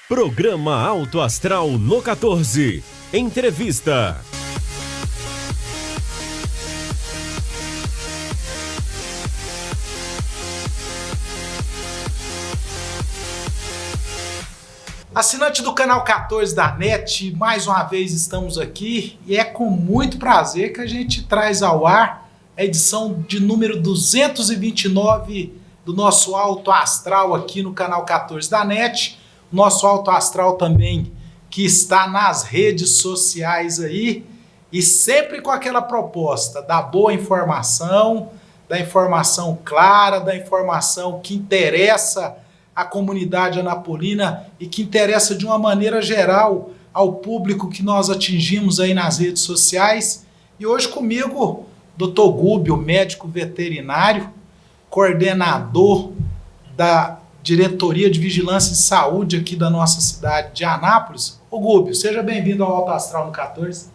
Programa Alto Astral no 14. Entrevista. Assinante do canal 14 da NET, mais uma vez estamos aqui e é com muito prazer que a gente traz ao ar a edição de número 229 do nosso Alto Astral aqui no canal 14 da NET. Nosso Alto Astral também que está nas redes sociais aí e sempre com aquela proposta da boa informação, da informação clara, da informação que interessa a comunidade anapolina e que interessa de uma maneira geral ao público que nós atingimos aí nas redes sociais. E hoje comigo, Dr. Gúbio, médico veterinário, coordenador da Diretoria de Vigilância e Saúde aqui da nossa cidade de Anápolis. Ô Gúbio, seja bem-vindo ao Alto Astral no 14.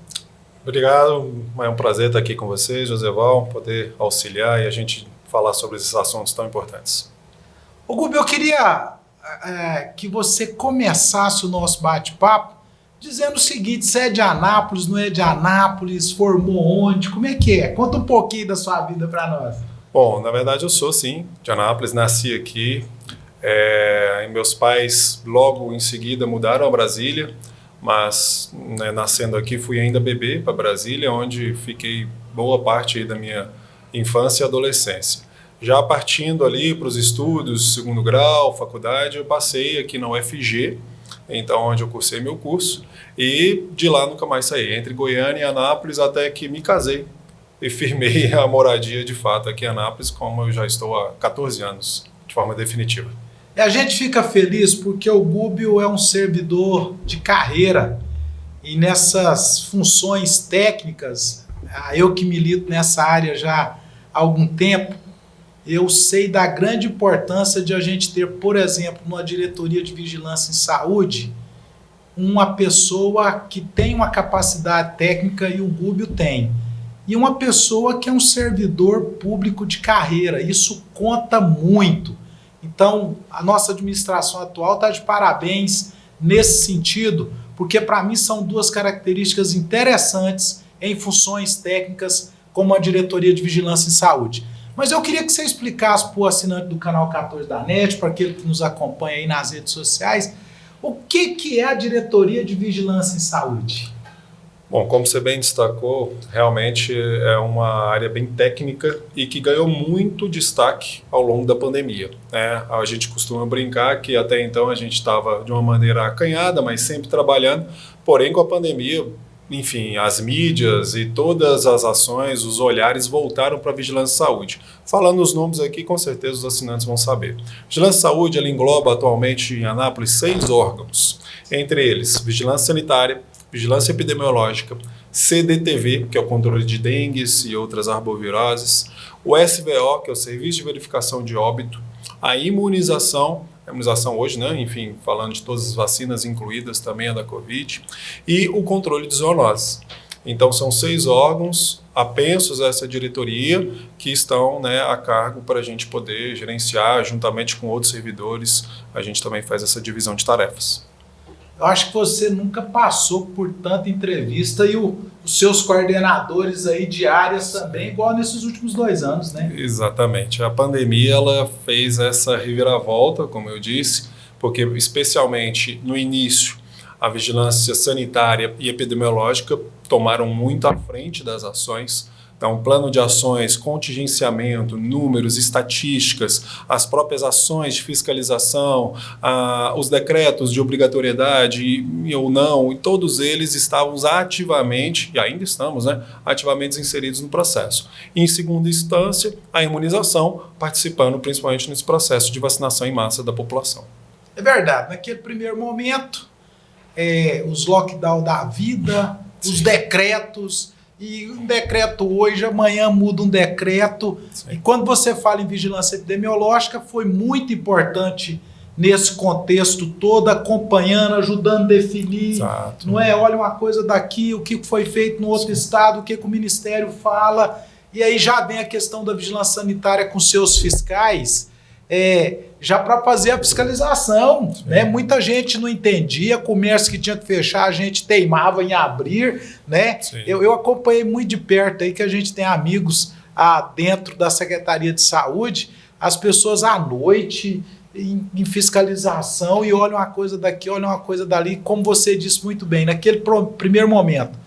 Obrigado, é um prazer estar aqui com vocês, Joseval, poder auxiliar e a gente falar sobre esses assuntos tão importantes. Ô Gúbio, eu queria que você começasse o nosso bate-papo dizendo o seguinte: você é de Anápolis, não é de Anápolis, formou onde, como é que é? Conta um pouquinho da sua vida para nós. Bom, na verdade eu sou sim, de Anápolis, nasci aqui, e meus pais logo em seguida mudaram a Brasília, mas nascendo aqui fui ainda bebê para Brasília, onde fiquei boa parte aí da minha infância e adolescência. Já partindo ali para os estudos, segundo grau, faculdade, eu passei aqui na UFG, então onde eu cursei meu curso, e de lá nunca mais saí, entre Goiânia e Anápolis até que me casei e firmei a moradia de fato aqui em Anápolis, como eu já estou há 14 anos, de forma definitiva. E a gente fica feliz porque o Gúbio é um servidor de carreira e nessas funções técnicas, eu que milito nessa área já há algum tempo, eu sei da grande importância de a gente ter, por exemplo, numa diretoria de vigilância em saúde, uma pessoa que tem uma capacidade técnica e o Gúbio tem. E uma pessoa que é um servidor público de carreira. Isso conta muito. Então, a nossa administração atual está de parabéns nesse sentido, porque para mim são duas características interessantes em funções técnicas como a diretoria de vigilância em saúde. Mas eu queria que você explicasse para o assinante do canal 14 da NET, para aquele que nos acompanha aí nas redes sociais, o que é a Diretoria de Vigilância em Saúde? Bom, como você bem destacou, realmente é uma área bem técnica e que ganhou muito destaque ao longo da pandemia, né? A gente costuma brincar que até então a gente estava de uma maneira acanhada, mas sempre trabalhando, porém com a pandemia, enfim, as mídias e todas as ações, os olhares voltaram para a Vigilância e Saúde. Falando os nomes aqui, com certeza os assinantes vão saber. Vigilância e Saúde, ela engloba atualmente em Anápolis 6 órgãos, entre eles Vigilância Sanitária, Vigilância Epidemiológica, CDTV, que é o controle de dengues e outras arboviroses, o SVO, que é o Serviço de Verificação de Óbito, a imunização hoje, né? Enfim, falando de todas as vacinas incluídas também a da Covid, e o controle de zoonoses. Então são 6 órgãos apensos a essa diretoria que estão, né, a cargo para a gente poder gerenciar, juntamente com outros servidores, a gente também faz essa divisão de tarefas. Eu acho que você nunca passou por tanta entrevista e os seus coordenadores aí de áreas também, igual nesses últimos 2 anos, né? Exatamente. A pandemia, ela fez essa reviravolta, como eu disse, porque especialmente no início, a vigilância sanitária e epidemiológica tomaram muito à frente das ações. Então, plano de ações, contingenciamento, números, estatísticas, as próprias ações de fiscalização, os decretos de obrigatoriedade ou não, e todos eles estavam ativamente, e ainda estamos, né, ativamente inseridos no processo. E, em segunda instância, a imunização, participando principalmente nesse processo de vacinação em massa da população. É verdade, naquele primeiro momento, os lockdown da vida, os Sim. decretos. E um decreto hoje, amanhã muda um decreto. Sim. E quando você fala em vigilância epidemiológica, foi muito importante nesse contexto todo, acompanhando, ajudando a definir. Exato. Não é? Olha uma coisa daqui, o que foi feito no outro Sim. estado, o que o Ministério fala. E aí já vem a questão da vigilância sanitária com seus fiscais. já para fazer a fiscalização, né? Muita gente não entendia, comércio que tinha que fechar, a gente teimava em abrir, né? Eu acompanhei muito de perto aí, que a gente tem amigos dentro da Secretaria de Saúde, as pessoas à noite em fiscalização e olham uma coisa daqui, olham uma coisa dali, como você disse muito bem, naquele primeiro momento.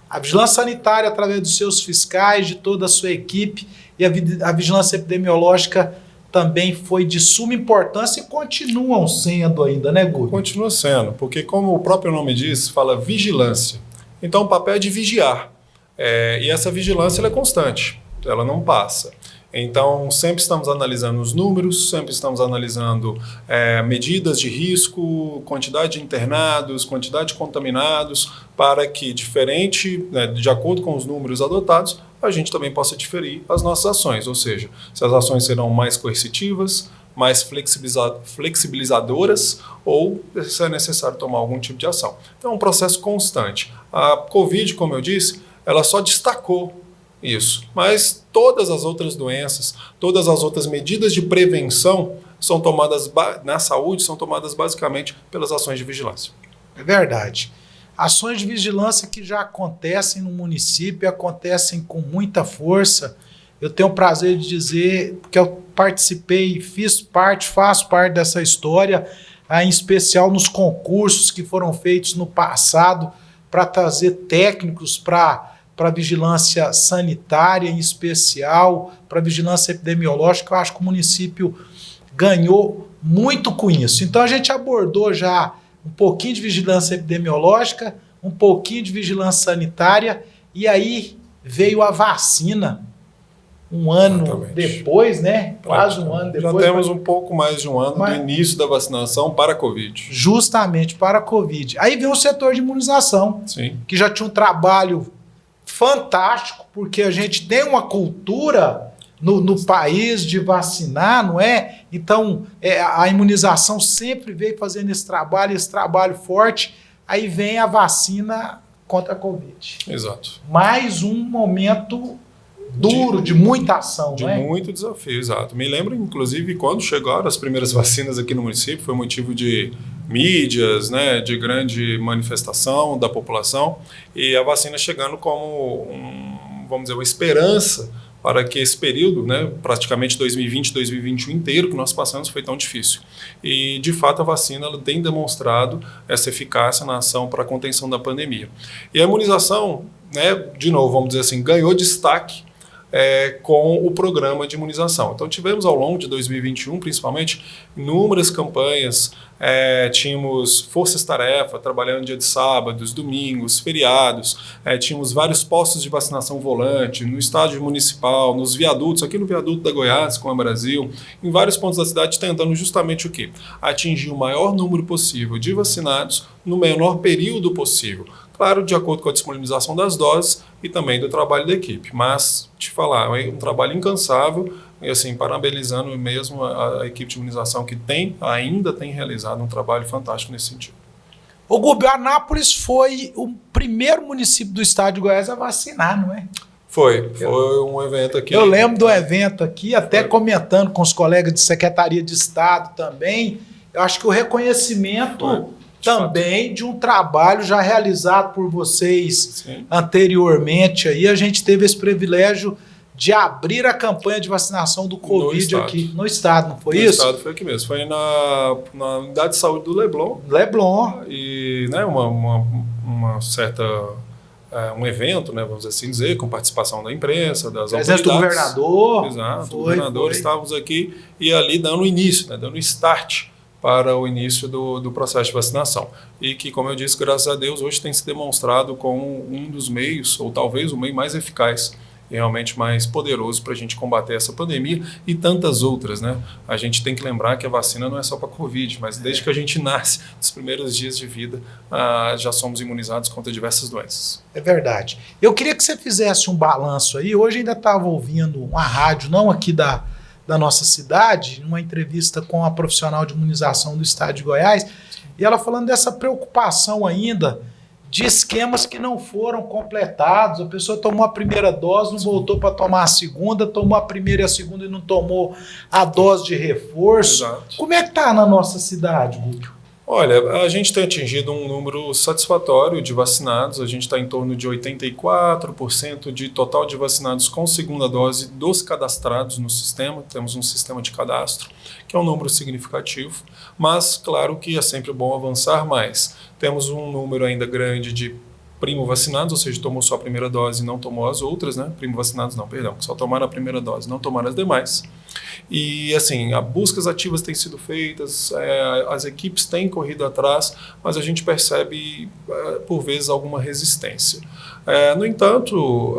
A vigilância sanitária, através dos seus fiscais, de toda a sua equipe, e a vigilância epidemiológica também foi de suma importância e continuam sendo ainda, né, Guto? Continua sendo, porque como o próprio nome diz, fala vigilância. Então o papel é de vigiar. E essa vigilância ela é constante, ela não passa. Então, sempre estamos analisando os números, sempre estamos analisando medidas de risco, quantidade de internados, quantidade de contaminados, para que, de acordo com os números adotados, a gente também possa diferir as nossas ações. Ou seja, se as ações serão mais coercitivas, mais flexibilizadoras, ou se é necessário tomar algum tipo de ação. Então, é um processo constante. A Covid, como eu disse, ela só destacou isso, mas todas as outras doenças, todas as outras medidas de prevenção são tomadas na saúde, são tomadas basicamente pelas ações de vigilância. É verdade. Ações de vigilância que já acontecem no município, acontecem com muita força. Eu tenho o prazer de dizer que eu participei, faço parte dessa história, em especial nos concursos que foram feitos no passado para trazer técnicos para vigilância sanitária, em especial, para vigilância epidemiológica. Eu acho que o município ganhou muito com isso. Então a gente abordou já um pouquinho de vigilância epidemiológica, um pouquinho de vigilância sanitária, e aí veio a vacina. Um ano depois, né? Quase um ano depois. Já temos um pouco mais de um ano do início da vacinação para a Covid. Justamente, para a Covid. Aí veio o setor de imunização, sim, que já tinha um trabalho fantástico, porque a gente tem uma cultura no país de vacinar, não é? Então, a imunização sempre veio fazendo esse trabalho forte, aí vem a vacina contra a Covid. Exato. Mais um momento duro, de muita ação, de não é? muito desafio, exato. Me lembro, inclusive, quando chegaram as primeiras vacinas aqui no município, foi motivo de mídias, né, de grande manifestação da população, e a vacina chegando como, vamos dizer, uma esperança para que esse período, né, praticamente 2020, 2021 inteiro que nós passamos foi tão difícil. E, de fato, a vacina ela tem demonstrado essa eficácia na ação para a contenção da pandemia. E a imunização, né, de novo, vamos dizer assim, ganhou destaque com o programa de imunização. Então, tivemos ao longo de 2021, principalmente, inúmeras campanhas, tínhamos forças-tarefa trabalhando dia de sábados, domingos, feriados, tínhamos vários postos de vacinação volante no estádio municipal, nos viadutos, aqui no viaduto da Goiás, com a Brasil, em vários pontos da cidade, tentando justamente o quê? Atingir o maior número possível de vacinados no menor período possível. Claro, de acordo com a disponibilização das doses e também do trabalho da equipe. Mas, te falar, é um trabalho incansável e, assim, parabenizando mesmo a equipe de imunização que ainda tem realizado um trabalho fantástico nesse sentido. O Gubi, Anápolis foi o primeiro município do estado de Goiás a vacinar, não é? Foi um evento aqui. Eu lembro do evento aqui, até comentando com os colegas de Secretaria de Estado também. Eu acho que o reconhecimento também de um trabalho já realizado por vocês anteriormente. Aí a gente teve esse privilégio de abrir a campanha de vacinação do Covid aqui no estado, não foi isso? No estado foi aqui mesmo, foi na unidade de saúde do Leblon. E, né, uma certa... um evento, né, vamos assim dizer, com participação da imprensa, das autoridades. Do governador. Exato, o governador, estávamos aqui e ali dando início, né, dando start para o início do processo de vacinação. E que, como eu disse, graças a Deus, hoje tem se demonstrado como um dos meios, ou talvez o meio mais eficaz e realmente mais poderoso para a gente combater essa pandemia e tantas outras, né? A gente tem que lembrar que a vacina não é só para a Covid, mas desde que a gente nasce, nos primeiros dias de vida, já somos imunizados contra diversas doenças. É verdade. Eu queria que você fizesse um balanço aí. Hoje ainda estava ouvindo uma rádio, não aqui da nossa cidade, numa entrevista com a profissional de imunização do estado de Goiás, e ela falando dessa preocupação ainda de esquemas que não foram completados. A pessoa tomou a primeira dose, não voltou para tomar a segunda, tomou a primeira e a segunda e não tomou a dose de reforço. Exato. Como é que está na nossa cidade, Guto? Olha, a gente tem atingido um número satisfatório de vacinados, a gente está em torno de 84% de total de vacinados com segunda dose dos cadastrados no sistema, temos um sistema de cadastro, que é um número significativo, mas claro que é sempre bom avançar mais. Temos um número ainda grande de primo vacinados, ou seja, tomou só a primeira dose e não tomou as outras, né? Primo vacinados não, perdão, só tomaram a primeira dose, não tomaram as demais. E assim, buscas ativas têm sido feitas, as equipes têm corrido atrás, mas a gente percebe, por vezes, alguma resistência. No entanto,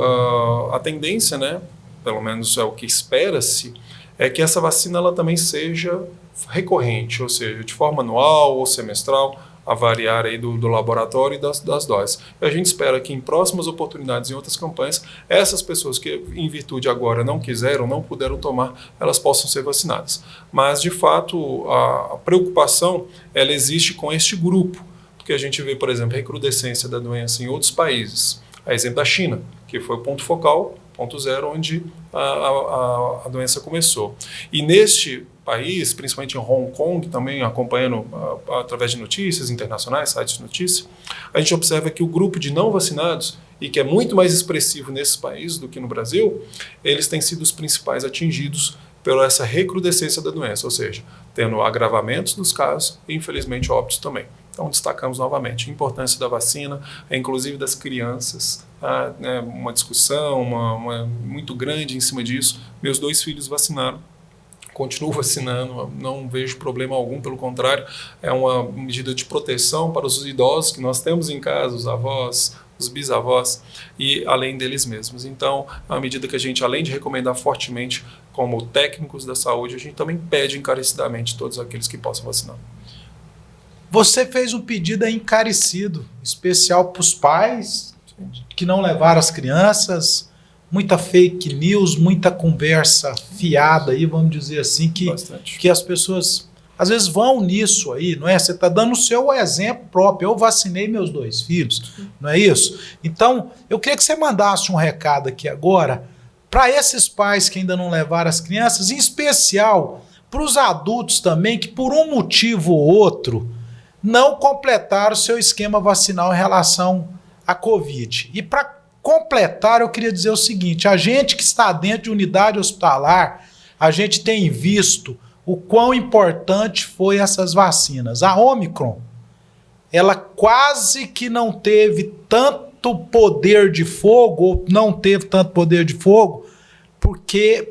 a tendência, né, pelo menos é o que espera-se, é que essa vacina ela também seja recorrente, ou seja, de forma anual ou semestral, a variar aí do laboratório e das doses. E a gente espera que em próximas oportunidades, em outras campanhas, essas pessoas que em virtude agora não quiseram, não puderam tomar, elas possam ser vacinadas. Mas, de fato, a preocupação ela existe com este grupo, porque a gente vê, por exemplo, recrudescência da doença em outros países. A exemplo da China, que foi o ponto focal, ponto zero, onde a doença começou. E neste país, principalmente em Hong Kong, também acompanhando através de notícias internacionais, sites de notícia, a gente observa que o grupo de não vacinados, e que é muito mais expressivo nesses países do que no Brasil, eles têm sido os principais atingidos por essa recrudescência da doença, ou seja, tendo agravamentos dos casos e, infelizmente, óbitos também. Então, destacamos novamente a importância da vacina, inclusive das crianças, uma discussão muito grande em cima disso. Meus 2 filhos vacinaram, continuo vacinando, não vejo problema algum, pelo contrário, é uma medida de proteção para os idosos que nós temos em casa, os avós, os bisavós, e além deles mesmos. Então, é uma medida que a gente, além de recomendar fortemente como técnicos da saúde, a gente também pede encarecidamente todos aqueles que possam vacinar. Você fez um pedido encarecido, especial para os pais que não levaram as crianças, muita fake news, muita conversa fiada aí, vamos dizer assim, que as pessoas às vezes vão nisso aí, não é? Você está dando o seu exemplo próprio. Eu vacinei meus 2 filhos, não é isso? Então, eu queria que você mandasse um recado aqui agora para esses pais que ainda não levaram as crianças, em especial para os adultos também, que por um motivo ou outro não completaram o seu esquema vacinal em relação à Covid. E para completar, eu queria dizer o seguinte: a gente que está dentro de unidade hospitalar, a gente tem visto o quão importante foi essas vacinas. A Omicron, ela quase que não teve tanto poder de fogo, ou não teve tanto poder de fogo,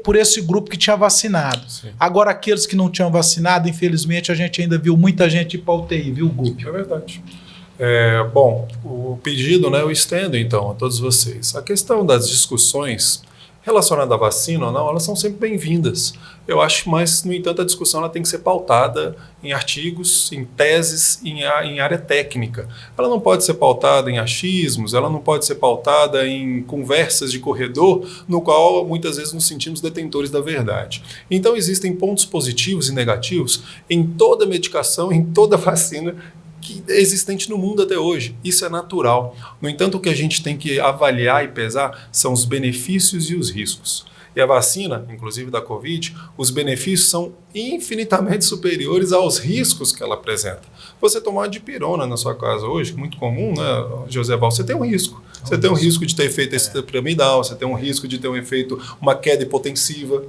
por esse grupo que tinha vacinado. Sim. Agora, aqueles que não tinham vacinado, infelizmente, a gente ainda viu muita gente ir para UTI, viu, Guto? É verdade. Bom, o pedido, né, eu estendo, então, a todos vocês. A questão das discussões relacionadas à vacina ou não, elas são sempre bem-vindas. Eu acho, mas, no entanto, a discussão ela tem que ser pautada em artigos, em teses, em área técnica. Ela não pode ser pautada em achismos, ela não pode ser pautada em conversas de corredor, no qual muitas vezes nos sentimos detentores da verdade. Então, existem pontos positivos e negativos em toda medicação, em toda vacina que é existente no mundo até hoje. Isso é natural. No entanto, o que a gente tem que avaliar e pesar são os benefícios e os riscos. E a vacina, inclusive da Covid, os benefícios são infinitamente superiores aos riscos que ela apresenta. Você tomar dipirona na sua casa hoje, muito comum, né, José Val, você tem um risco. Você tem um risco de ter efeito piramidal, você tem um risco de ter um efeito, uma queda hipotensiva.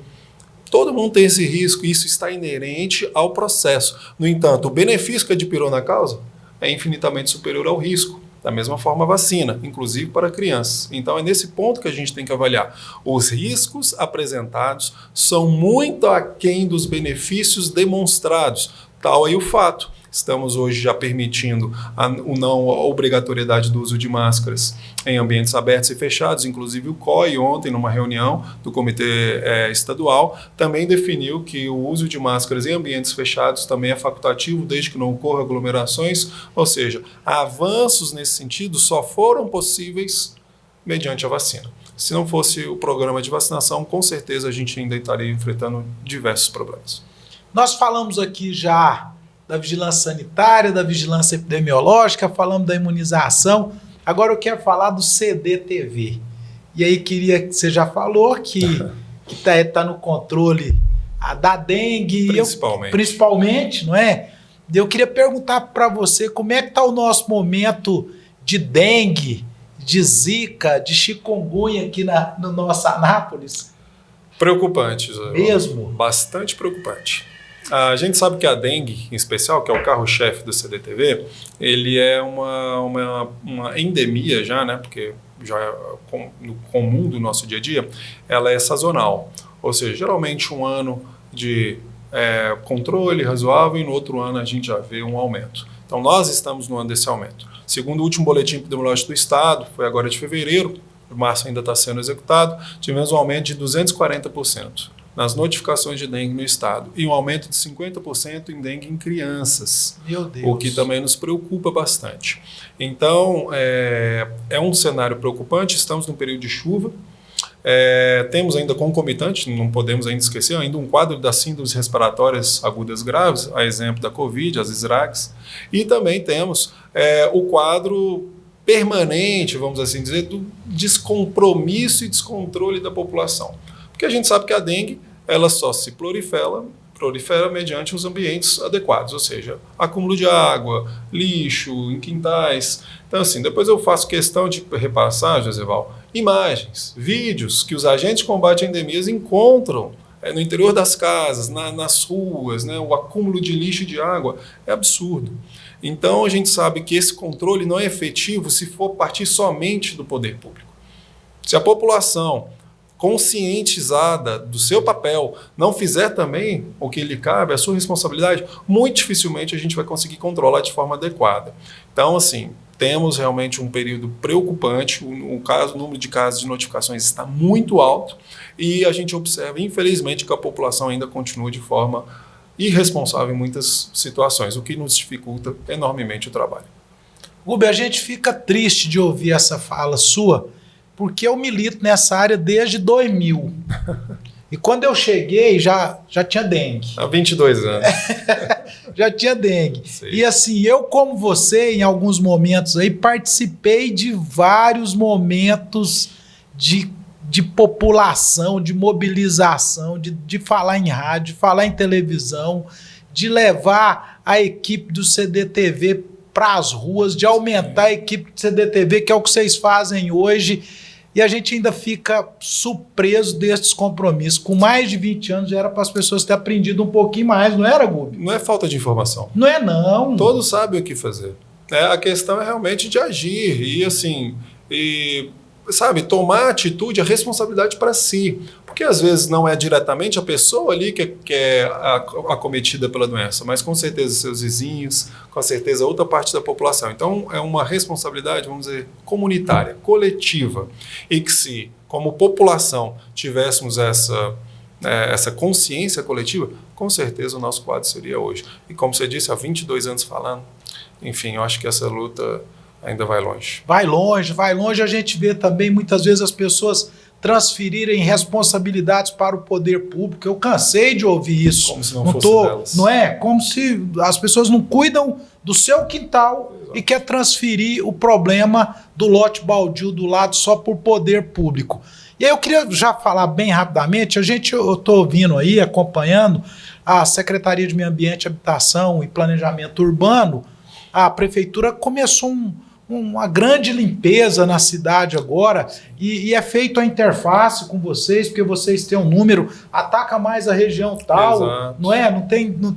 Todo mundo tem esse risco e isso está inerente ao processo. No entanto, o benefício que a dipirona causa é infinitamente superior ao risco. Da mesma forma a vacina, inclusive para crianças. Então é nesse ponto que a gente tem que avaliar. Os riscos apresentados são muito aquém dos benefícios demonstrados. Tal aí o fato. Estamos hoje já permitindo a obrigatoriedade do uso de máscaras em ambientes abertos e fechados. Inclusive o COI ontem, numa reunião do Comitê Estadual, também definiu que o uso de máscaras em ambientes fechados também é facultativo, desde que não ocorra aglomerações. Ou seja, avanços nesse sentido só foram possíveis mediante a vacina. Se não fosse o programa de vacinação, com certeza a gente ainda estaria enfrentando diversos problemas. Nós falamos aqui já da vigilância sanitária, da vigilância epidemiológica, falamos da imunização. Agora eu quero falar do CDTV. E aí queria que você já falou que tá no controle da dengue. Principalmente, não é? Eu queria perguntar para você como é que está o nosso momento de dengue, de zika, de chikungunya aqui no nosso Anápolis. Preocupante, Zé. Mesmo? Bastante preocupante. A gente sabe que a dengue, em especial, que é o carro-chefe do CDTV, ele é uma endemia já, né? Porque já é no comum do nosso dia a dia, ela é sazonal. Ou seja, geralmente um ano de controle razoável e no outro ano a gente já vê um aumento. Então nós estamos no ano desse aumento. Segundo o último boletim epidemiológico do Estado, foi agora de fevereiro, março ainda está sendo executado, tivemos um aumento de 240% nas notificações de dengue no estado e um aumento de 50% em dengue em crianças. Meu Deus. O que também nos preocupa bastante. Então, é um cenário preocupante, estamos num período de chuva, temos ainda concomitante, não podemos ainda esquecer, ainda um quadro das síndromes respiratórias agudas graves, a exemplo da Covid, as SRAGs, e também temos o quadro permanente, vamos assim dizer, do descompromisso e descontrole da população. Porque a gente sabe que a dengue ela só se prolifera mediante os ambientes adequados, ou seja, acúmulo de água, lixo em quintais. Então, assim, depois eu faço questão de repassar, Josival, imagens, vídeos que os agentes de combate a endemias encontram no interior das casas, nas ruas, né? O acúmulo de lixo e de água é absurdo. Então, a gente sabe que esse controle não é efetivo se for partir somente do poder público. Se a população conscientizada do seu papel não fizer também o que lhe cabe, a sua responsabilidade, muito dificilmente a gente vai conseguir controlar de forma adequada. Então, assim, temos realmente um período preocupante, o número de casos de notificações está muito alto e a gente observa, infelizmente, que a população ainda continua de forma irresponsável em muitas situações, o que nos dificulta enormemente o trabalho. Gubi, a gente fica triste de ouvir essa fala sua, porque eu milito nessa área desde 2000. E quando eu cheguei, já tinha dengue. Há 22 anos. Já tinha dengue. Sim. E assim, eu como você, em alguns momentos aí, participei de vários momentos de população, de mobilização, de falar em rádio, de falar em televisão, de levar a equipe do CDTV para as ruas, de aumentar a equipe do CDTV, que é o que vocês fazem hoje. E a gente ainda fica surpreso desses compromissos. Com mais de 20 anos já era para as pessoas terem aprendido um pouquinho mais, não era, Gubi? Não é falta de informação. Não é, não. Todos sabem o que fazer. A questão é realmente de agir e, assim, sabe, tomar a atitude, a responsabilidade para si. Porque às vezes não é diretamente a pessoa ali que é acometida pela doença, mas com certeza seus vizinhos, com certeza outra parte da população. Então é uma responsabilidade, vamos dizer, comunitária, coletiva. E que se, como população, tivéssemos essa consciência coletiva, com certeza o nosso quadro seria hoje. E como você disse, há 22 anos falando, enfim, eu acho que essa luta ainda vai longe. Vai longe, vai longe. A gente vê também muitas vezes as pessoas transferirem responsabilidades para o poder público. Eu cansei de ouvir isso. Como se não fosse delas. Não é? Como se as pessoas não cuidam do seu quintal. Exato. E quer transferir o problema do lote baldio do lado só por poder público. E aí eu queria já falar bem rapidamente, eu estou ouvindo aí, acompanhando a Secretaria de Meio Ambiente, Habitação e Planejamento Urbano. A prefeitura começou uma grande limpeza na cidade agora e é feito a interface com vocês, porque vocês têm um número, ataca mais a região tal. Exato. Não é?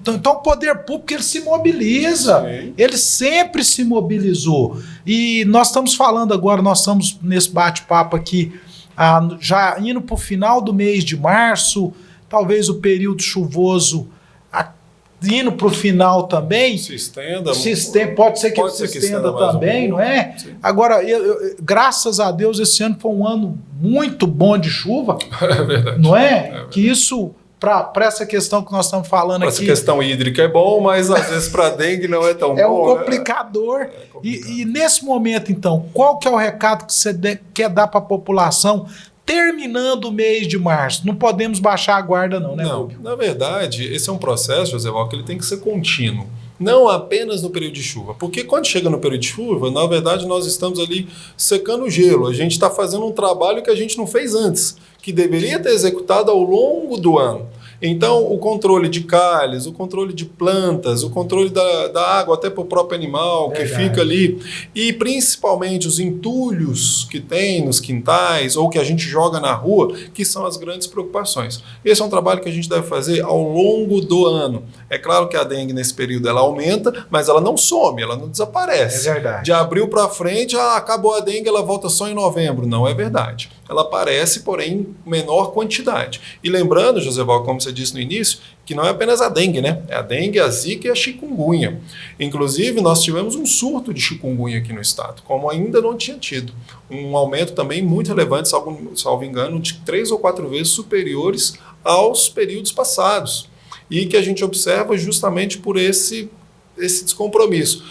Então o poder público ele se mobiliza. Sim. Ele sempre se mobilizou. E nós estamos falando agora, nós estamos nesse bate-papo aqui, já indo para o final do mês de março, talvez o período chuvoso indo para o final também. Se estenda. Pode ser que se estenda também, não é? Sim. Agora, graças a Deus, esse ano foi um ano muito bom de chuva. É verdade. Não é? Que isso, para essa questão que nós estamos falando aqui... Essa questão hídrica é bom, mas às vezes para dengue não é tão bom. É um complicador. Né? E nesse momento, então, qual que é o recado que você quer dar para a população terminando o mês de março? Não podemos baixar a guarda não, né, Não, na verdade, esse é um processo, José Val, que ele tem que ser contínuo. não apenas no período de chuva, porque quando chega no período de chuva, na verdade nós estamos ali secando o gelo, a gente está fazendo um trabalho que a gente não fez antes, que deveria ter executado ao longo do ano. Então, o controle de calhes, o controle de plantas, o controle da água até para o próprio animal que fica ali, e principalmente os entulhos que tem nos quintais ou que a gente joga na rua, que são as grandes preocupações. Esse é um trabalho que a gente deve fazer ao longo do ano. É claro que a dengue nesse período ela aumenta, mas ela não some, ela não desaparece. É verdade. De abril para frente, acabou a dengue, ela volta só em novembro. Não é verdade. Ela aparece, porém, em menor quantidade. E lembrando, Joseval, como você disse no início, que não é apenas a dengue, né? É a dengue, a zika e a chikungunya. Inclusive, nós tivemos um surto de chikungunya aqui no estado, como ainda não tinha tido. Um aumento também muito relevante, salvo engano, de 3 ou 4 vezes superiores aos períodos passados. E que a gente observa justamente por esse descompromisso.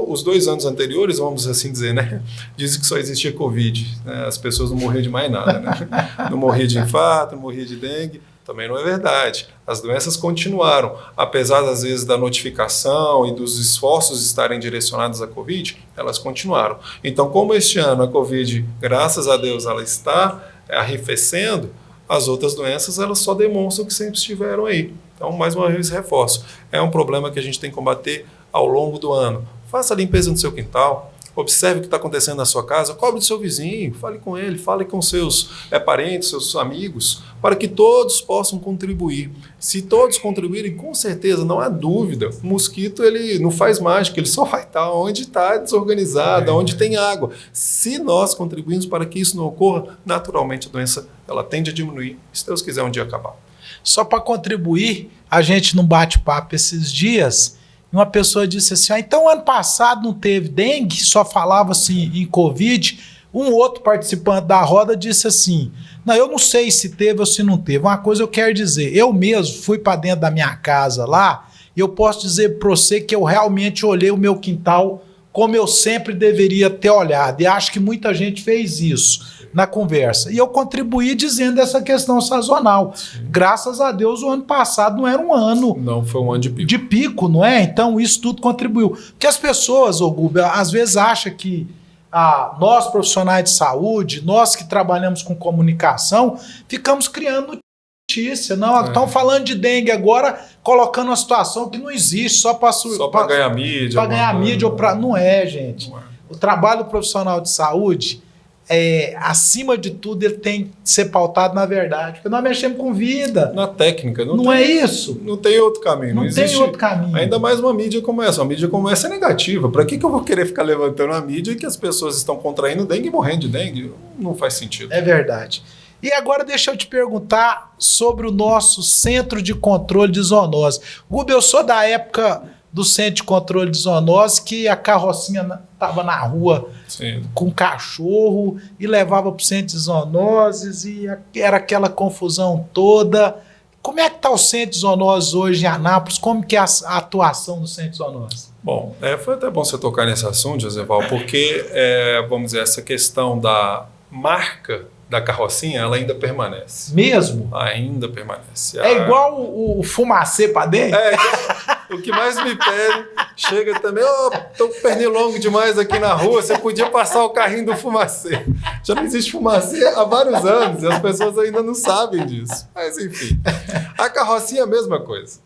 Os 2 anos anteriores, vamos assim dizer, né? Dizem que só existia Covid, né? As pessoas não morriam de mais nada, né? Não morria de infarto, não morria de dengue. Também não é verdade. As doenças continuaram. Apesar, às vezes, da notificação e dos esforços estarem direcionados à Covid, elas continuaram. Então, como este ano a Covid, graças a Deus, ela está arrefecendo, as outras doenças elas só demonstram que sempre estiveram aí. Então, mais uma vez, reforço. É um problema que a gente tem que combater ao longo do ano. Faça a limpeza no seu quintal. Observe o que está acontecendo na sua casa, cobre do seu vizinho, fale com ele, fale com seus parentes, seus amigos, para que todos possam contribuir. Se todos contribuírem, com certeza, não há dúvida, o mosquito ele não faz mágica, ele só vai estar onde está desorganizado, onde tem água. Se nós contribuirmos para que isso não ocorra, naturalmente a doença ela tende a diminuir, se Deus quiser um dia acabar. Só para contribuir, a gente não bate-papo esses dias. Uma pessoa disse assim, então ano passado não teve dengue, só falava assim em Covid. Um outro participante da roda disse assim, não, eu não sei se teve ou se não teve. Uma coisa eu quero dizer, eu mesmo fui para dentro da minha casa lá e eu posso dizer para você que eu realmente olhei o meu quintal como eu sempre deveria ter olhado. E acho que muita gente fez isso na conversa. E eu contribuí dizendo essa questão sazonal. Sim. Graças a Deus, o ano passado não era um ano... Não, foi um ano de pico. De pico, não é? Então, isso tudo contribuiu. Porque as pessoas, Gubi, às vezes acham que nós, profissionais de saúde, nós que trabalhamos com comunicação, ficamos criando notícia. Não, estão falando de dengue agora, colocando uma situação que não existe, só para ganhar mídia. Para ganhar mídia ou para... Não é, gente. Não é. O trabalho profissional de saúde... acima de tudo, ele tem que ser pautado na verdade, porque nós mexemos com vida. Na técnica. Não é isso? Não tem outro caminho. Não existe outro caminho. Ainda mais uma mídia como essa. Uma mídia como essa é negativa. Para que eu vou querer ficar levantando a mídia e que as pessoas estão contraindo dengue e morrendo de dengue? Não faz sentido. É verdade. E agora deixa eu te perguntar sobre o nosso Centro de Controle de Zoonose. Gubi, eu sou da época do Centro de Controle de Zoonose, que a carrocinha estava na rua com cachorro e levava para o Centro de Zoonoses e era aquela confusão toda. Como é que está o Centro de Zoonoses hoje em Anápolis? Como que é a atuação do Centro de Zoonoses? Bom, foi até bom você tocar nesse assunto, Joseval, porque, vamos dizer, essa questão da marca da carrocinha, ela ainda permanece. Mesmo? Ainda permanece. É igual o fumacê para dentro? O que mais me pede, chega também, tô com pernilongo demais aqui na rua, você podia passar o carrinho do fumacê. Já não existe fumacê há vários anos e as pessoas ainda não sabem disso. Mas enfim, a carrocinha é a mesma coisa.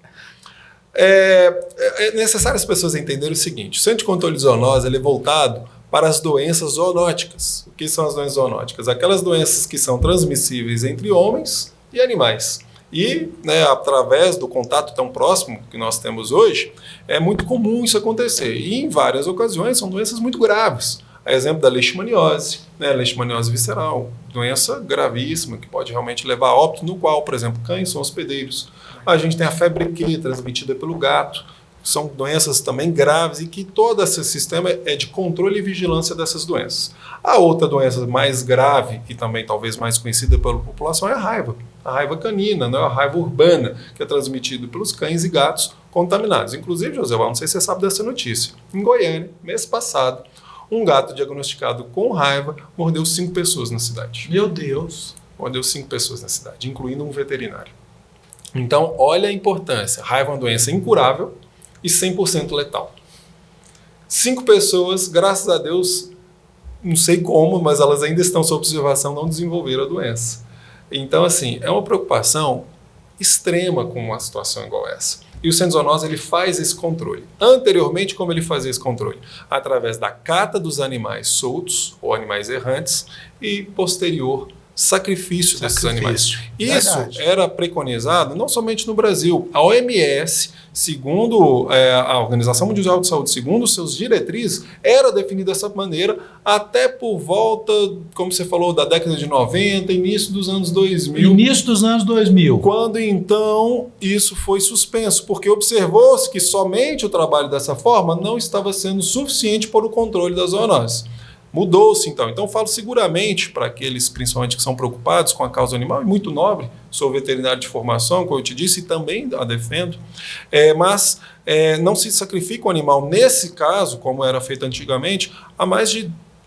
É necessário as pessoas entenderem o seguinte, o Centro de Controle de Zoonose ele é voltado para as doenças zoonóticas. O que são as doenças zoonóticas? Aquelas doenças que são transmissíveis entre homens e animais. E, através do contato tão próximo que nós temos hoje, é muito comum isso acontecer. E, em várias ocasiões, são doenças muito graves. A exemplo da leishmaniose, leishmaniose visceral, doença gravíssima, que pode realmente levar a óbito, no qual, por exemplo, cães são hospedeiros. A gente tem a febre Q, transmitida pelo gato. São doenças também graves e que todo esse sistema é de controle e vigilância dessas doenças. A outra doença mais grave e também talvez mais conhecida pela população é a raiva canina, a raiva urbana, que é transmitida pelos cães e gatos contaminados. Inclusive, José, não sei se você sabe dessa notícia. Em Goiânia, mês passado, um gato diagnosticado com raiva mordeu 5 pessoas na cidade. Meu Deus! Mordeu 5 pessoas na cidade, incluindo um veterinário. Então, olha a importância. Raiva é uma doença incurável, e 100% letal. 5 pessoas, graças a Deus, não sei como, mas elas ainda estão sob observação, não desenvolveram a doença. Então, assim, é uma preocupação extrema com uma situação igual essa. E o Centro de Zoonose, ele faz esse controle. Anteriormente, como ele fazia esse controle? Através da cata dos animais soltos ou animais errantes e posterior sacrifício desses animais. Isso era preconizado não somente no Brasil. A OMS, segundo a Organização Mundial de Saúde, segundo seus diretrizes, era definida dessa maneira até por volta, como você falou, da década de 90, início dos anos 2000. Início dos anos 2000. Quando, então, isso foi suspenso, porque observou-se que somente o trabalho dessa forma não estava sendo suficiente para o controle das zoonoses. Mudou-se, então. Então, falo seguramente para aqueles, principalmente, que são preocupados com a causa animal, e muito nobre, sou veterinário de formação, como eu te disse, e também a defendo, mas não se sacrifica o animal, nesse caso, como era feito antigamente,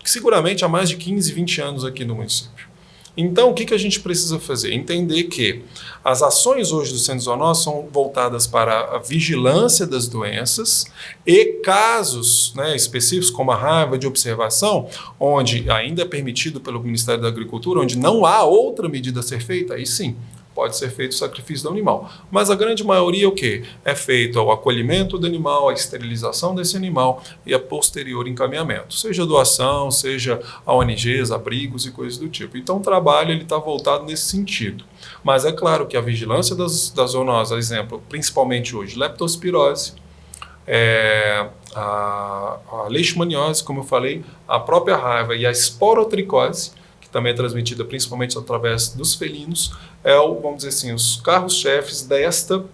seguramente há mais de 15, 20 anos aqui no município. Então, o que a gente precisa fazer? Entender que as ações hoje do Centro de Zoonose são voltadas para a vigilância das doenças e casos, né, específicos, como a raiva de observação, onde ainda é permitido pelo Ministério da Agricultura, onde não há outra medida a ser feita, aí sim, pode ser feito o sacrifício do animal. Mas a grande maioria o quê? É feito o acolhimento do animal, a esterilização desse animal e a posterior encaminhamento. Seja doação, seja a ONGs, abrigos e coisas do tipo. Então o trabalho está voltado nesse sentido. Mas é claro que a vigilância das zoonoses, exemplo, principalmente hoje, leptospirose, a leishmaniose, como eu falei, a própria raiva e a esporotricose, também é transmitida principalmente através dos felinos, vamos dizer assim, os carros-chefes desta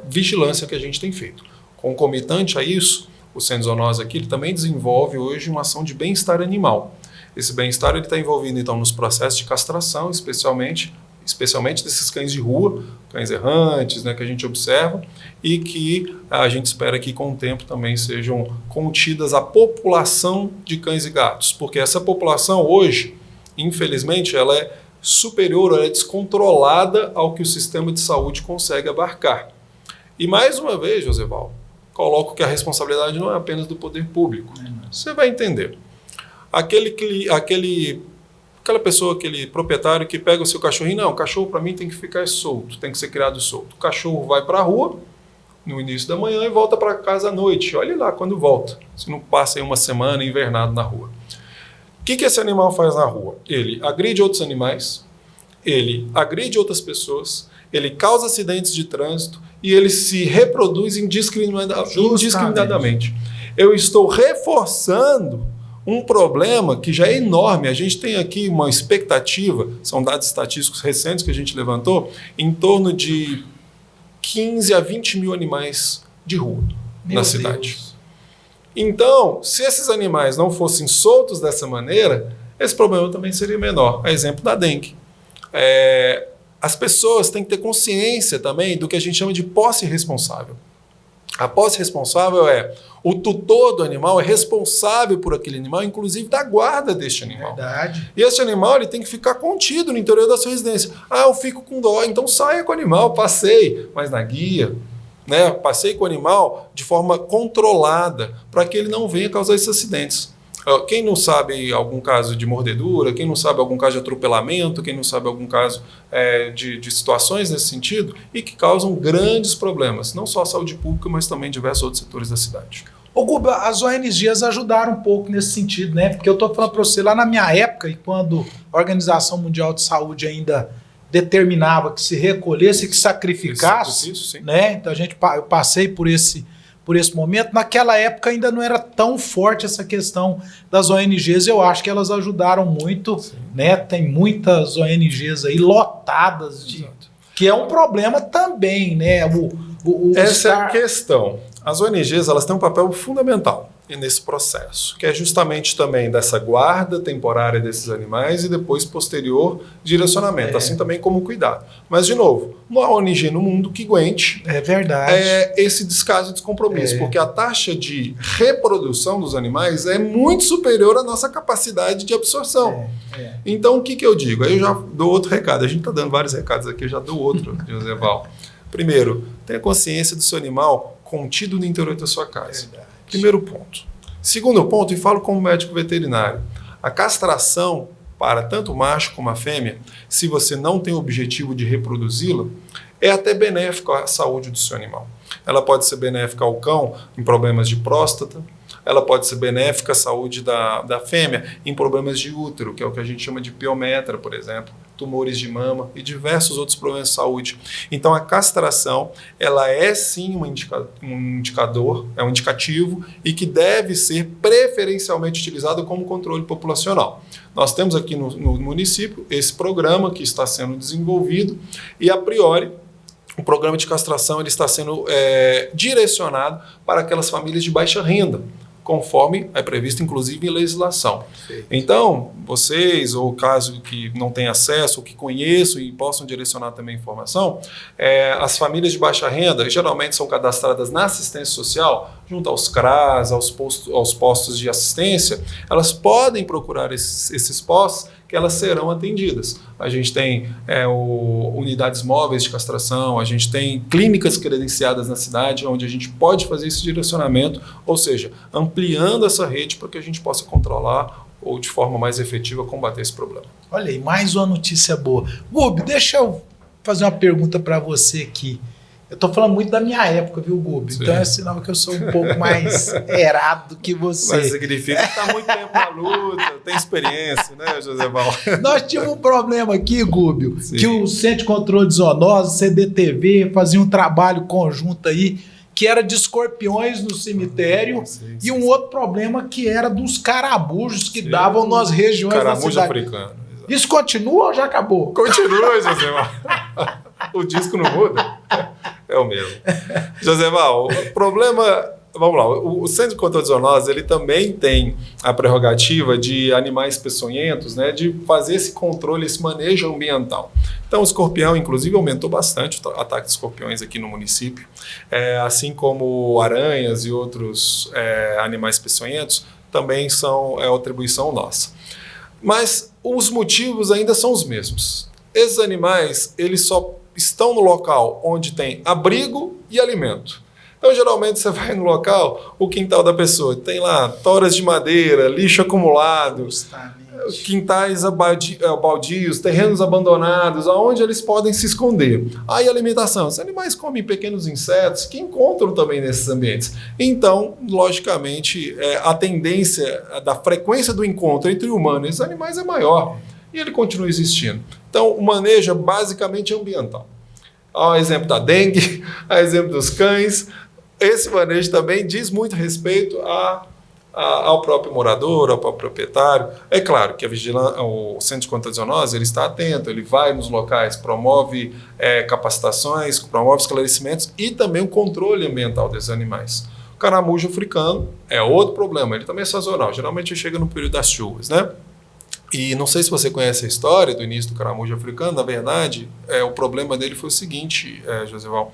vigilância que a gente tem feito. Concomitante a isso, o Centro de Zoonose aqui, ele também desenvolve hoje uma ação de bem-estar animal. Esse bem-estar está envolvido, então, nos processos de castração, especialmente desses cães de rua, cães errantes, né, que a gente observa, e que a gente espera que com o tempo também sejam contidas a população de cães e gatos, porque essa população hoje, infelizmente, ela é superior, ela é descontrolada ao que o sistema de saúde consegue abarcar. E mais uma vez, Joseval, coloco que a responsabilidade não é apenas do poder público. Você vai entender. Aquela pessoa, aquele proprietário que pega o seu cachorrinho, não, o cachorro para mim tem que ficar solto, tem que ser criado solto. O cachorro vai para a rua no início da manhã e volta para casa à noite. Olhe lá quando volta, se não passa aí uma semana invernado na rua. O que esse animal faz na rua? Ele agride outros animais, ele agride outras pessoas, ele causa acidentes de trânsito e ele se reproduz indiscriminadamente. Eu estou reforçando um problema que já é enorme. A gente tem aqui uma expectativa, são dados estatísticos recentes que a gente levantou, em torno de 15 a 20 mil animais de rua na cidade. Então, se esses animais não fossem soltos dessa maneira, esse problema também seria menor. A exemplo da dengue. As pessoas têm que ter consciência também do que a gente chama de posse responsável. A posse responsável o tutor do animal é responsável por aquele animal, inclusive da guarda deste animal. Verdade. E esse animal ele tem que ficar contido no interior da sua residência. Eu fico com dó, então saia com o animal, passeie, mas na guia, né? Passeie com o animal de forma controlada, para que ele não venha causar esses acidentes. Quem não sabe algum caso de mordedura, quem não sabe algum caso de atropelamento, quem não sabe algum caso de situações nesse sentido e que causam grandes problemas, não só a saúde pública, mas também diversos outros setores da cidade. Ô Guba, as ONGs ajudaram um pouco nesse sentido, né? Porque eu estou falando para você, lá na minha época, e quando a Organização Mundial de Saúde ainda determinava que se recolhesse, que sacrificasse, né? Então eu passei por esse momento. Naquela época ainda não era tão forte essa questão das ONGs, eu acho que elas ajudaram muito, né? Tem muitas ONGs aí lotadas que é um problema também, né? Essa é a questão. As ONGs elas têm um papel fundamental nesse processo, que é justamente também dessa guarda temporária desses animais e depois posterior direcionamento, assim também como cuidado. Mas, de novo, não há ONG no mundo que aguente esse descaso e descompromisso, porque a taxa de reprodução dos animais é muito superior à nossa capacidade de absorção. Então, o que eu digo? Aí eu já dou outro recado. A gente está dando vários recados aqui, eu já dou outro, Joseval. Primeiro, tenha consciência do seu animal contido no interior da sua casa. Verdade. Primeiro ponto. Segundo ponto, e falo como médico veterinário, a castração para tanto o macho como a fêmea, se você não tem o objetivo de reproduzi-la, é até benéfico à saúde do seu animal. Ela pode ser benéfica ao cão em problemas de próstata, ela pode ser benéfica à saúde da fêmea em problemas de útero, que é o que a gente chama de piometra, por exemplo, tumores de mama e diversos outros problemas de saúde. Então a castração, ela é sim um indicador, é um indicativo e que deve ser preferencialmente utilizado como controle populacional. Nós temos aqui no município esse programa que está sendo desenvolvido e, a priori, o programa de castração ele está sendo direcionado para aquelas famílias de baixa renda, conforme é previsto, inclusive, em legislação. Perfeito. Então, vocês, ou caso que não tenham acesso, ou que conheçam e possam direcionar também informação, as famílias de baixa renda geralmente são cadastradas na assistência social, junto aos CRAS, aos postos de assistência, elas podem procurar esses postos que elas serão atendidas. A gente tem unidades móveis de castração, a gente tem clínicas credenciadas na cidade, onde a gente pode fazer esse direcionamento, ou seja, ampliando essa rede para que a gente possa controlar ou de forma mais efetiva combater esse problema. Olha aí, mais uma notícia boa. Gubi, deixa eu fazer uma pergunta para você aqui. Eu tô falando muito da minha época, viu, Gubi? Então é sinal que eu sou um pouco mais errado do que você. Mas significa que tá muito tempo na luta, tem experiência, né, Joséval? Nós tínhamos um problema aqui, Gubi, que o Centro de Controle de Zoonose, o CDTV, fazia um trabalho conjunto aí, que era de escorpiões no cemitério, e um outro problema que era dos carabujos que davam nas regiões da cidade. Caramujo africano. Exatamente. Isso continua ou já acabou? Continua, Joséval. O disco não muda? É o mesmo. Joséval, o problema... Vamos lá, o Centro de Controle de Zoonose, ele também tem a prerrogativa de animais peçonhentos, né, de fazer esse controle, esse manejo ambiental. Então, o escorpião, inclusive, aumentou bastante o ataque de escorpiões aqui no município, assim como aranhas e outros animais peçonhentos, também são atribuição nossa. Mas os motivos ainda são os mesmos. Esses animais, eles só estão no local onde tem abrigo e alimento. Então, geralmente, você vai no local, o quintal da pessoa tem lá toras de madeira, lixo acumulado, quintais baldios, terrenos abandonados, onde eles podem se esconder. Aí a alimentação, os animais comem pequenos insetos que encontram também nesses ambientes. Então, logicamente, a tendência da frequência do encontro entre o humano e os animais é maior. E ele continua existindo. Então, o manejo é basicamente ambiental. Ao exemplo da dengue, ao exemplo dos cães, esse manejo também diz muito respeito ao próprio morador, ao próprio proprietário. É claro que o Centro de Controle de Zoonose ele está atento, ele vai nos locais, promove capacitações, promove esclarecimentos e também o controle ambiental desses animais. O caramujo africano é outro problema, ele também é sazonal, geralmente chega no período das chuvas, né? E não sei se você conhece a história do início do caramujo africano. Na verdade, o problema dele foi o seguinte, Joséval.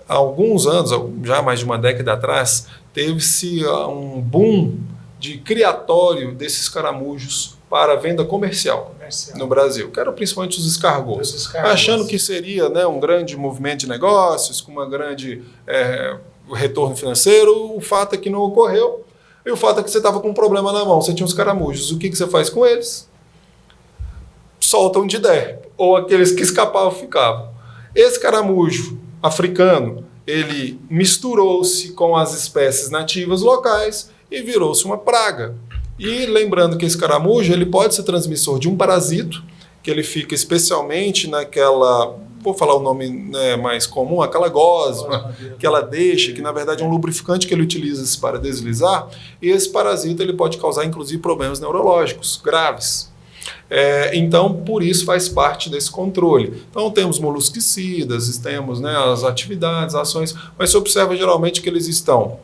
Há alguns anos, já mais de uma década atrás, teve-se um boom de criatório desses caramujos para venda comercial no Brasil, que eram principalmente os escargots. Achando que seria, né, um grande movimento de negócios, com uma grande retorno financeiro. O fato é que não ocorreu. E o fato é que você estava com um problema na mão, você tinha os caramujos. O que você faz com eles? Solta onde der. Ou aqueles que escapavam ficavam. Esse caramujo africano, ele misturou-se com as espécies nativas locais e virou-se uma praga. E lembrando que esse caramujo ele pode ser transmissor de um parasito, que ele fica especialmente naquela... Vou falar o nome mais comum, aquela gosma que ela deixa, que na verdade é um lubrificante que ele utiliza para deslizar, e esse parasita ele pode causar inclusive problemas neurológicos graves. Então, por isso faz parte desse controle. Então, temos molusquicidas, temos, né, as atividades, ações, mas se observa geralmente que eles estão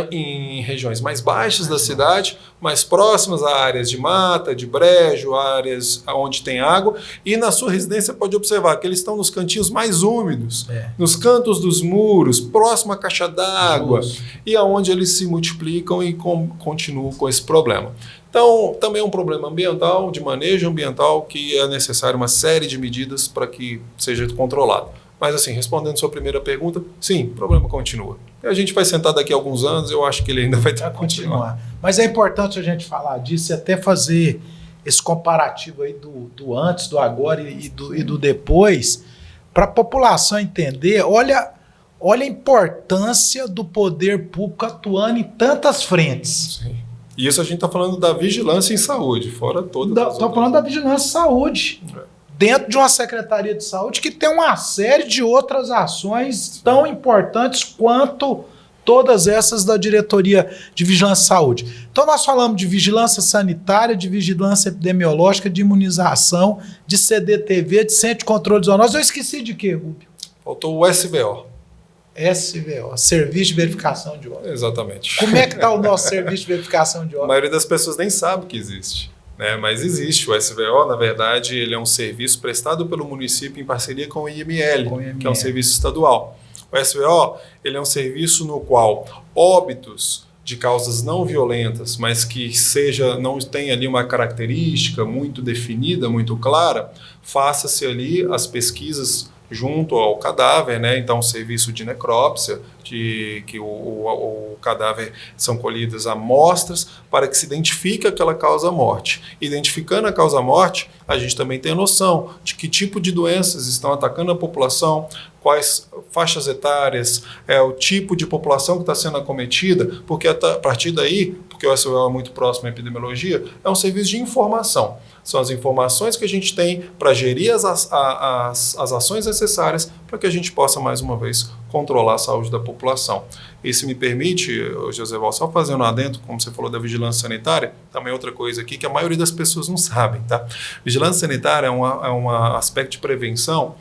em regiões mais baixas da cidade, mais próximas a áreas de mata, de brejo, áreas onde tem água, e na sua residência pode observar que eles estão nos cantinhos mais úmidos, nos cantos dos muros, próximo à caixa d'água, e aonde eles se multiplicam e continuam com esse problema. Então, também é um problema ambiental, de manejo ambiental, que é necessário uma série de medidas para que seja controlado. Mas assim, respondendo sua primeira pergunta, sim, o problema continua. E a gente vai sentar daqui a alguns anos, eu acho que ele ainda vai ter que continuar. Mas é importante a gente falar disso e até fazer esse comparativo aí do antes, do agora e do depois, para a população entender. Olha a importância do poder público atuando em tantas frentes. Sim. E isso a gente está falando da vigilância em saúde, fora toda. Estou falando da vigilância em saúde. Dentro de uma Secretaria de Saúde que tem uma série de outras ações tão importantes quanto todas essas da Diretoria de Vigilância em Saúde. Então nós falamos de vigilância sanitária, de vigilância epidemiológica, de imunização, de CDTV, de Centro de Controle de Zoonoses. Eu esqueci de quê, Rubio? Faltou o SVO. SVO, Serviço de Verificação de Óbitos. Exatamente. Como é que está o nosso Serviço de Verificação de Óbitos? A maioria das pessoas nem sabe que existe. Né, mas existe. O SVO, na verdade, ele é um serviço prestado pelo município em parceria com o IML, que é um serviço estadual. O SVO, ele é um serviço no qual óbitos de causas não violentas, mas que não tenha ali uma característica muito definida, muito clara, faça-se ali as pesquisas junto ao cadáver, né? Então, o serviço de necrópsia, que o cadáver são colhidas amostras para que se identifique aquela causa-morte. Identificando a causa-morte, a gente também tem a noção de que tipo de doenças estão atacando a população, quais faixas etárias, o tipo de população que está sendo acometida, porque a partir daí, porque o SVO é muito próximo à epidemiologia, é um serviço de informação. São as informações que a gente tem para gerir as ações necessárias para que a gente possa, mais uma vez, controlar a saúde da população. E se me permite, Joseval, só fazendo um adendo, como você falou da vigilância sanitária, também outra coisa aqui que a maioria das pessoas não sabem, tá? Vigilância sanitária é um aspecto de prevenção.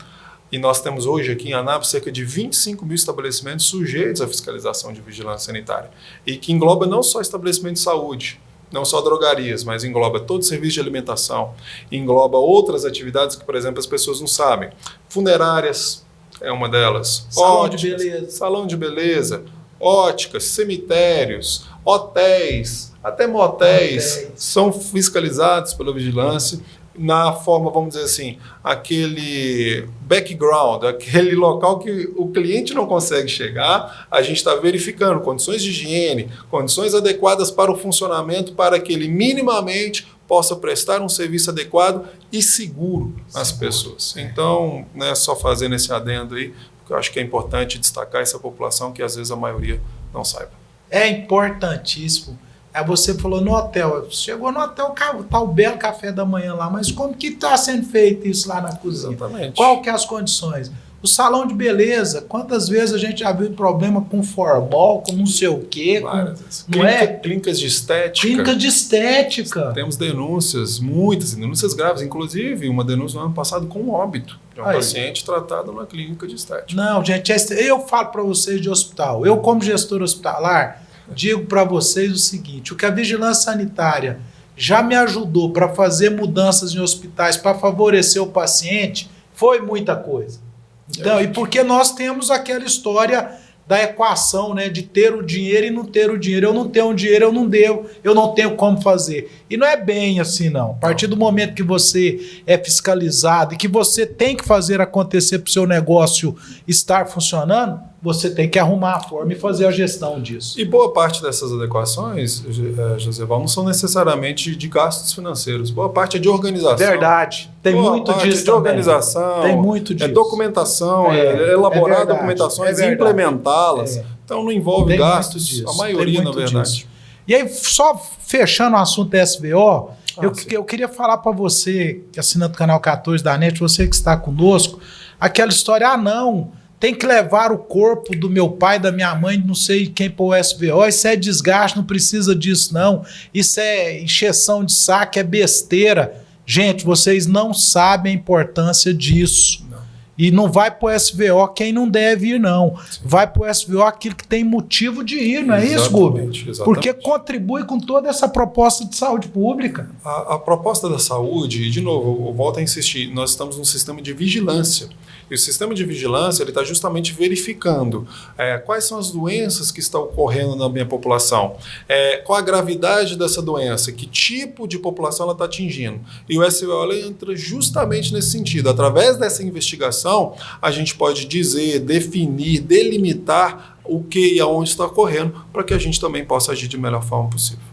E nós temos hoje aqui em Anápolis cerca de 25 mil estabelecimentos sujeitos à fiscalização de vigilância sanitária. E que engloba não só estabelecimentos de saúde, não só drogarias, mas engloba todo o serviço de alimentação, engloba outras atividades que, por exemplo, as pessoas não sabem. Funerárias é uma delas. Salão de beleza, óticas, cemitérios, hotéis, até motéis são fiscalizados pela vigilância. Na forma, vamos dizer assim, aquele background, aquele local que o cliente não consegue chegar, a gente está verificando condições de higiene, condições adequadas para o funcionamento, para que ele minimamente possa prestar um serviço adequado e seguro às pessoas. Então, né, só fazendo esse adendo aí, porque eu acho que é importante destacar essa população que às vezes a maioria não saiba. É importantíssimo. Aí você falou no hotel, chegou no hotel, tá o belo café da manhã lá, mas como que está sendo feito isso lá na cozinha? Exatamente. Qual que é as condições? O salão de beleza, quantas vezes a gente já viu problema com formol, com não sei o quê? Clínicas de estética. Clínicas de estética. Temos denúncias, muitas denúncias graves, inclusive uma denúncia no ano passado com um óbito de um paciente tratado numa clínica de estética. Não, gente, eu falo para vocês de hospital, eu como gestor hospitalar, digo para vocês o seguinte, o que a vigilância sanitária já me ajudou para fazer mudanças em hospitais para favorecer o paciente, foi muita coisa. Então, e porque nós temos aquela história da equação, né, de ter o dinheiro e não ter o dinheiro. Eu não tenho dinheiro, eu não devo, eu não tenho como fazer. E não é bem assim, não. A partir do momento que você é fiscalizado e que você tem que fazer acontecer para o seu negócio estar funcionando, você tem que arrumar a forma e fazer a gestão disso. E boa parte dessas adequações, Joseval, não são necessariamente de gastos financeiros. Boa parte é de organização. Verdade. Tem boa muito parte disso de organização. Tem muito disso. É documentação, elaborar documentações e implementá-las. Então não envolve gastos, a maioria, na verdade. Disso. E aí, só fechando o assunto SVO, eu queria falar para você, que assina do canal 14 da NET, você que está conosco, aquela história, não, tem que levar o corpo do meu pai, da minha mãe, não sei quem para o SVO, isso é desgaste, não precisa disso não, isso é encheção de saco, é besteira. Gente, vocês não sabem a importância disso. E não vai para o SVO quem não deve ir, não. Sim. Vai para o SVO aquilo que tem motivo de ir, não é isso, Gubi? Porque contribui com toda essa proposta de saúde pública. A proposta da saúde, de novo, eu volto a insistir, nós estamos num sistema de vigilância. E o sistema de vigilância ele está justamente verificando quais são as doenças que estão ocorrendo na minha população, qual a gravidade dessa doença, que tipo de população ela está atingindo. E o SWO entra justamente nesse sentido. Através dessa investigação, a gente pode dizer, definir, delimitar o que e aonde está ocorrendo, para que a gente também possa agir de melhor forma possível.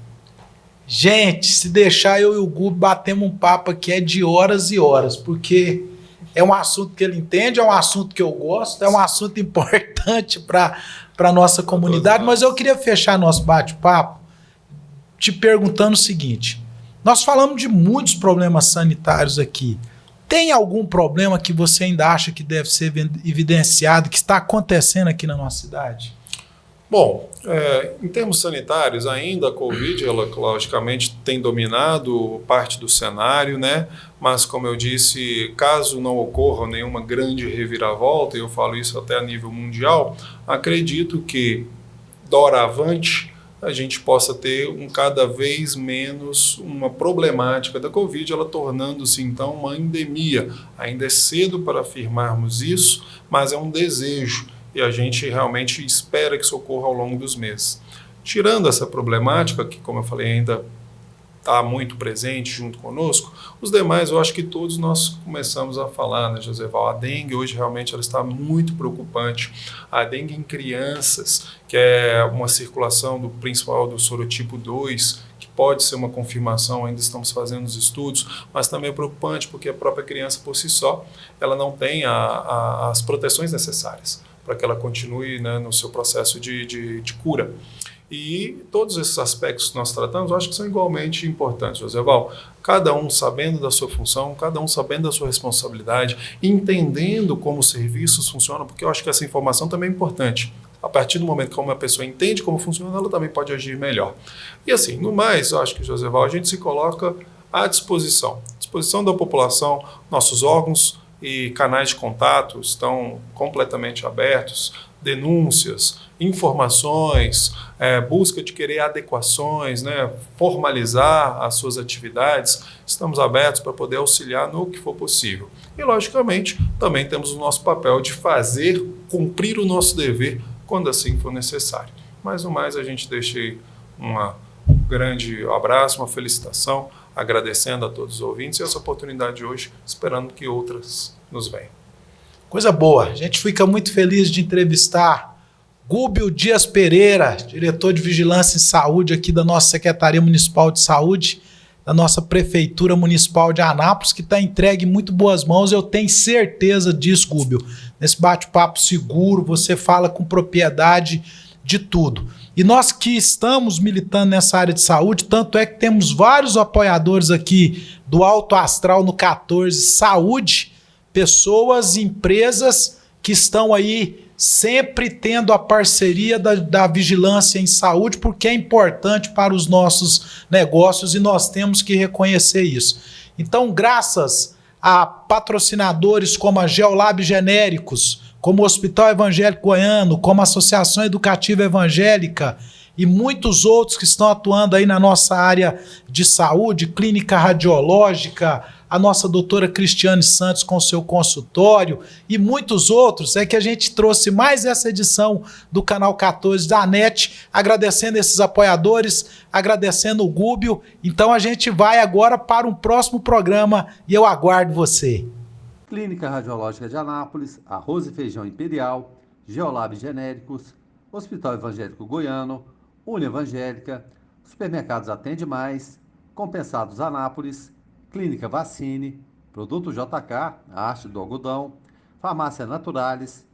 Gente, se deixar eu e o Gubi batemos um papo aqui de horas e horas, porque é um assunto que ele entende, é um assunto que eu gosto, é um assunto importante para a nossa comunidade, mas eu queria fechar nosso bate-papo te perguntando o seguinte: nós falamos de muitos problemas sanitários aqui. Tem algum problema que você ainda acha que deve ser evidenciado, que está acontecendo aqui na nossa cidade? Bom, em termos sanitários, ainda a Covid, ela logicamente tem dominado parte do cenário, né? Mas, como eu disse, caso não ocorra nenhuma grande reviravolta, e eu falo isso até a nível mundial, acredito que, doravante, a gente possa ter cada vez menos uma problemática da Covid, ela tornando-se então uma endemia. Ainda é cedo para afirmarmos isso, mas é um desejo e a gente realmente espera que isso ocorra ao longo dos meses. Tirando essa problemática, que como eu falei ainda está muito presente junto conosco, os demais eu acho que todos nós começamos a falar, né, Joseval? A dengue hoje realmente ela está muito preocupante. A dengue em crianças, que é uma circulação do principal do sorotipo 2, que pode ser uma confirmação, ainda estamos fazendo os estudos, mas também é preocupante porque a própria criança por si só, ela não tem as proteções necessárias para que ela continue, né, no seu processo de cura. E todos esses aspectos que nós tratamos, eu acho que são igualmente importantes, Joseval. Cada um sabendo da sua função, cada um sabendo da sua responsabilidade, entendendo como os serviços funcionam, porque eu acho que essa informação também é importante. A partir do momento que uma pessoa entende como funciona, ela também pode agir melhor. E assim, no mais, eu acho que, Joseval, a gente se coloca à disposição da população, nossos órgãos e canais de contato estão completamente abertos, denúncias, informações, busca de querer adequações, né, formalizar as suas atividades, estamos abertos para poder auxiliar no que for possível. E, logicamente, também temos o nosso papel de fazer, cumprir o nosso dever quando assim for necessário. Mais no mais, a gente deixa aí um grande abraço, uma felicitação, agradecendo a todos os ouvintes e essa oportunidade de hoje, esperando que outras nos venham. Coisa boa. A gente fica muito feliz de entrevistar Gúbio Dias Pereira, diretor de Vigilância em Saúde aqui da nossa Secretaria Municipal de Saúde, da nossa Prefeitura Municipal de Anápolis, que está entregue em muito boas mãos. Eu tenho certeza disso, Gúbio. Nesse bate-papo seguro, você fala com propriedade de tudo. E nós que estamos militando nessa área de saúde, tanto é que temos vários apoiadores aqui do Alto Astral no 14 Saúde, pessoas, empresas que estão aí sempre tendo a parceria da vigilância em saúde, porque é importante para os nossos negócios e nós temos que reconhecer isso. Então, graças a patrocinadores como a Geolab Genéricos, como o Hospital Evangélico Goiano, como a Associação Educativa Evangélica e muitos outros que estão atuando aí na nossa área de saúde, clínica radiológica, a nossa doutora Cristiane Santos com seu consultório e muitos outros, é que a gente trouxe mais essa edição do Canal 14 da NET, agradecendo esses apoiadores, agradecendo o Gúbio. Então a gente vai agora para um próximo programa e eu aguardo você. Clínica Radiológica de Anápolis, Arroz e Feijão Imperial, Geolab Genéricos, Hospital Evangélico Goiano, Uni Evangélica, Supermercados Atende Mais, Compensados Anápolis, Clínica Vacine, Produto JK, a Arte do Algodão, Farmácia Naturalis,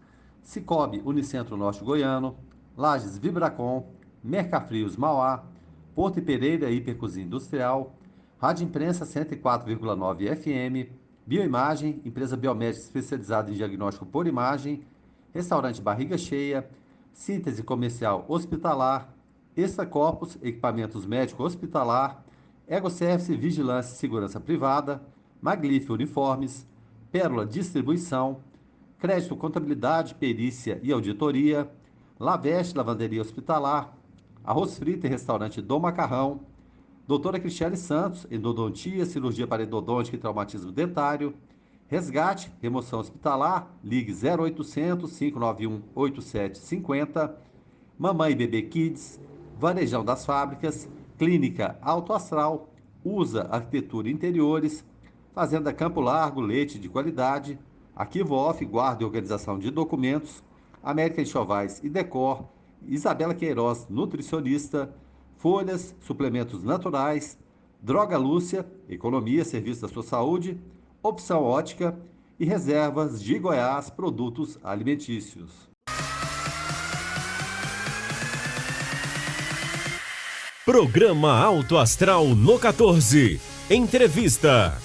Cicobi Unicentro Norte Goiano, Lages Vibracom, Mercafrios Mauá, Porto e Pereira Hipercozinha Industrial, Rádio Imprensa 104,9 FM, Bioimagem, empresa biomédica especializada em diagnóstico por imagem, Restaurante Barriga Cheia, Síntese Comercial Hospitalar, Extra Corpus, Equipamentos Médico Hospitalar, Egoservice Vigilância e Segurança Privada, Maglif Uniformes, Pérola Distribuição, Crédito Contabilidade, Perícia e Auditoria, Laveste Lavanderia Hospitalar, Arroz Frito e Restaurante Dom Macarrão, Doutora Cristiane Santos, Endodontia, Cirurgia para Endodôntica e Traumatismo Dentário, Resgate, remoção hospitalar, ligue 0800 591 8750. Mamãe e Bebê Kids, Varejão das Fábricas, Clínica Alto Astral, USA Arquitetura e Interiores, Fazenda Campo Largo, leite de qualidade, Arquivo Off, guarda e organização de documentos, América Enxovais e Decor, Isabela Queiroz, nutricionista, Folhas, suplementos naturais, Droga Lúcia, economia, serviço da sua saúde, Opção Ótica e Reservas de Goiás, produtos alimentícios. Programa Alto Astral no 14. Entrevista.